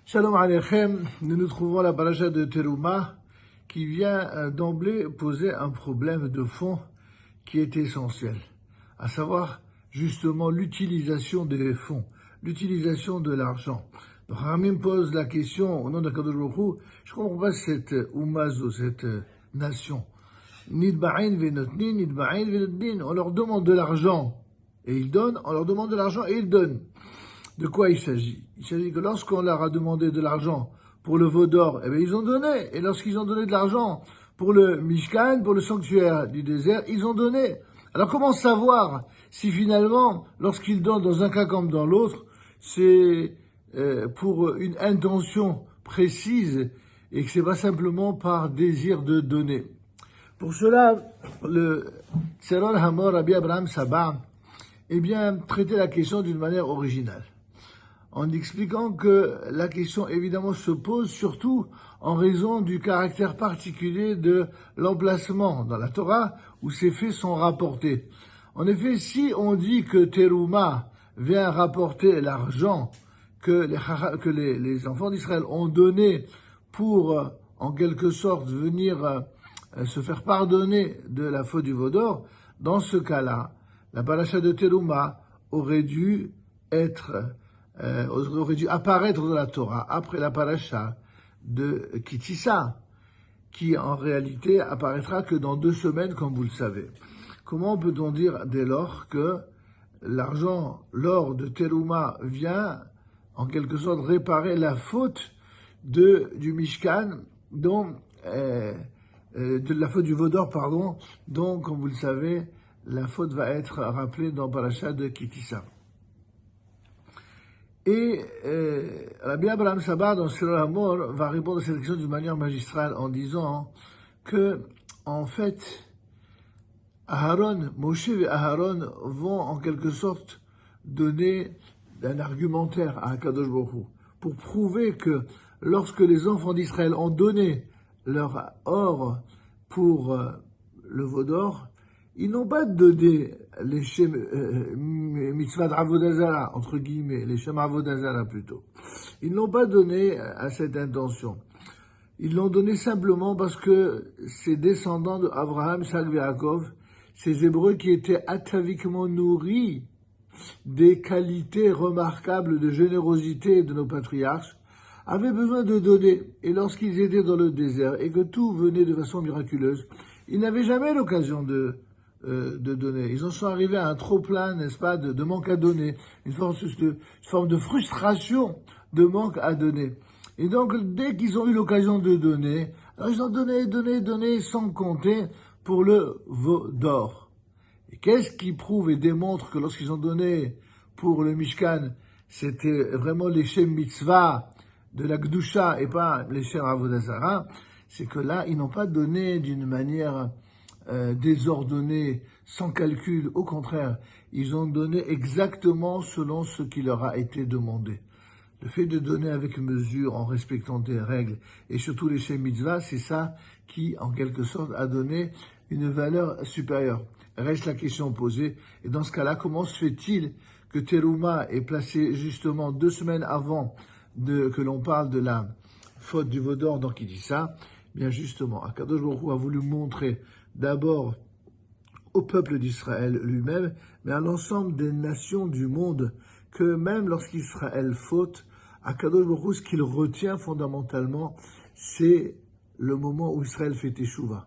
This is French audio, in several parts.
Shalom Aleichem, nous nous trouvons à la paracha de Teruma qui vient d'emblée poser un problème de fond qui est essentiel, à savoir justement l'utilisation des fonds, l'utilisation de l'argent. Donc Ramim pose la question au nom d'Akadosh Baruch Hu, je ne comprends pas cette oumazo, cette nation. Nidba'in venotnin, nidba'in venotnin, on leur demande de l'argent et ils donnent, on leur demande de l'argent et ils donnent. De quoi il s'agit? Il s'agit que lorsqu'on leur a demandé de l'argent pour le veau d'or, eh bien ils ont donné. Et lorsqu'ils ont donné de l'argent pour le Mishkan, pour le sanctuaire du désert, ils ont donné. Alors comment savoir si finalement, lorsqu'ils donnent dans un cas comme dans l'autre, c'est pour une intention précise et que c'est pas simplement par désir de donner? Pour cela, le Tseror Hamor Rabbi Abraham Saba, eh bien, traitait la question d'une manière originale, en expliquant que la question évidemment se pose surtout en raison du caractère particulier de l'emplacement dans la Torah où ces faits sont rapportés. En effet, si on dit que Teruma vient rapporter l'argent que les enfants d'Israël ont donné pour, en quelque sorte, venir se faire pardonner de la faute du veau d'or, dans ce cas-là, la paracha de Teruma aurait dû apparaître dans la Torah après la paracha de Kitissa, qui en réalité apparaîtra que dans 2 semaines, comme vous le savez. Comment peut-on dire dès lors que l'argent, l'or de Teruma vient en quelque sorte réparer la faute du Mishkan, de la faute du veau d'or, pardon, dont, comme vous le savez, la faute va être rappelée dans paracha de Kitissa. Et Rabbi Abraham Saba, dans Tseror Hamor, va répondre à cette question d'une manière magistrale en disant que, en fait, Moshe et Aharon vont en quelque sorte donner un argumentaire à Akadosh Baruch Hu pour prouver que lorsque les enfants d'Israël ont donné leur or pour le veau d'or, ils n'ont pas donné les mitzvah d'Avodazara, entre guillemets, les shem Avodazara plutôt. Ils n'ont pas donné à cette intention. Ils l'ont donné simplement parce que ces descendants d'Abraham, Isaac et Yaakov, ces Hébreux qui étaient ataviquement nourris des qualités remarquables de générosité de nos patriarches, avaient besoin de donner. Et lorsqu'ils étaient dans le désert et que tout venait de façon miraculeuse, ils n'avaient jamais l'occasion de donner. Ils en sont arrivés à un trop-plein, n'est-ce pas, de manque à donner, une forme de frustration de manque à donner. Et donc, dès qu'ils ont eu l'occasion de donner, alors ils ont donné, sans compter pour le veau d'or. Et qu'est-ce qui prouve et démontre que lorsqu'ils ont donné pour le Mishkan, c'était vraiment les Shem Mitzvah de la Gdusha et pas les Shem Avodazara, c'est que là, ils n'ont pas donné d'une manière désordonnée, sans calcul. Au contraire, ils ont donné exactement selon ce qui leur a été demandé. Le fait de donner avec mesure, en respectant des règles, et surtout les Shem Mitzvah, c'est ça qui, en quelque sorte, a donné une valeur supérieure. Reste la question posée, et dans ce cas-là, comment se fait-il que Teruma est placé justement 2 semaines avant que l'on parle de la faute du veau d'or dans Kitissa? Bien justement, Akadosh Baruch Hu a voulu montrer d'abord au peuple d'Israël lui-même, mais à l'ensemble des nations du monde, que même lorsqu'Israël faute, Akadosh Baruch Hu, ce qu'il retient fondamentalement, c'est le moment où Israël fait Teshuvah.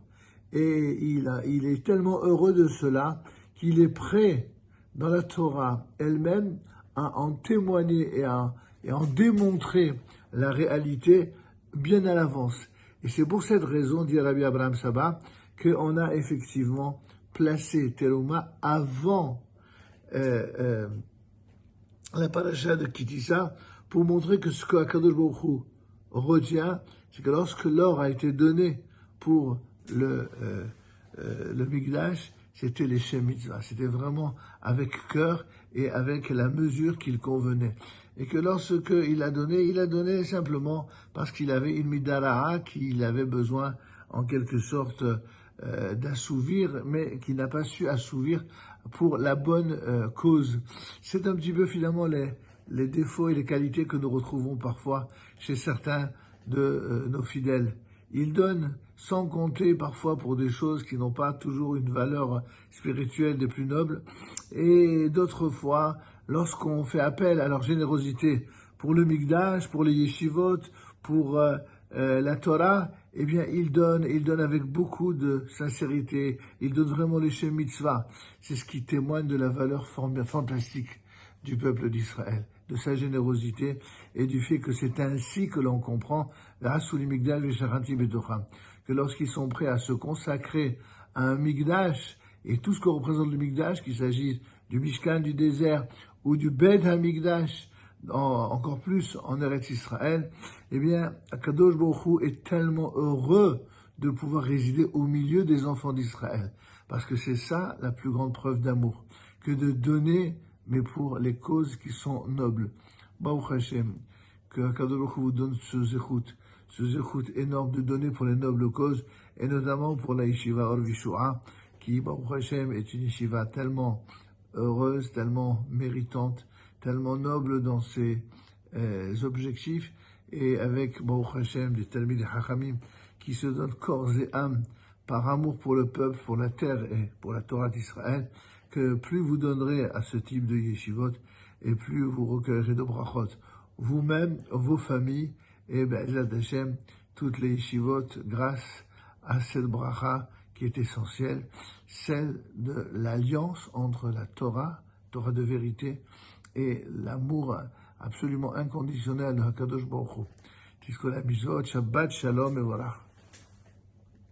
Et il est tellement heureux de cela qu'il est prêt, dans la Torah elle-même, à en témoigner et à en démontrer la réalité bien à l'avance. Et c'est pour cette raison, dit Rabbi Abraham Saba, qu'on a effectivement placé Teruma avant la paracha de Kitissa pour montrer que ce que Akadosh Baruch Hu retient, c'est que lorsque l'or a été donné pour le Mikdash, c'était les Shem Mitzvah. C'était vraiment avec cœur et avec la mesure qu'il convenait. Et que lorsque il a donné simplement parce qu'il avait une midaraha qu'il avait besoin, en quelque sorte, d'assouvir, mais qui n'a pas su assouvir pour la bonne cause. C'est un petit peu finalement les défauts et les qualités que nous retrouvons parfois chez certains de nos fidèles. Ils donnent sans compter parfois pour des choses qui n'ont pas toujours une valeur spirituelle des plus nobles. Et d'autres fois, lorsqu'on fait appel à leur générosité pour le Mikdash, pour les yeshivot, pour la Torah, eh bien, ils donnent avec beaucoup de sincérité, ils donnent vraiment les Shem Mitzvah. C'est ce qui témoigne de la valeur fantastique du peuple d'Israël, de sa générosité et du fait que c'est ainsi que l'on comprend que lorsqu'ils sont prêts à se consacrer à un Mikdash et tout ce que représente le Mikdash, qu'il s'agisse du Mishkan du désert ou du Bet HaMikdash, encore plus en Eretz Israël, eh bien, Akadosh Baruch Hu est tellement heureux de pouvoir résider au milieu des enfants d'Israël. Parce que c'est ça la plus grande preuve d'amour, que de donner, mais pour les causes qui sont nobles. Baruch Hashem, que Akadosh Baruch Hu vous donne ce zéchout énorme de donner pour les nobles causes, et notamment pour la Yeshiva Or Vishua, qui, Baruch Hashem, est une Yeshiva tellement heureuse, tellement méritante, tellement noble dans ses objectifs, et avec Baruch Hashem des Talmid et Hachamim qui se donnent corps et âme par amour pour le peuple, pour la terre et pour la Torah d'Israël, que plus vous donnerez à ce type de yeshivot, et plus vous recueillerez de brachot, vous-même, vos familles, et Be'ezrat Hashem, toutes les yeshivot, grâce à cette bracha qui est essentielle, celle de l'alliance entre la Torah de vérité, et l'amour absolument inconditionnel de Hakadosh Baruch Hu. Tiskol Hamizot, Shabbat Shalom et voilà.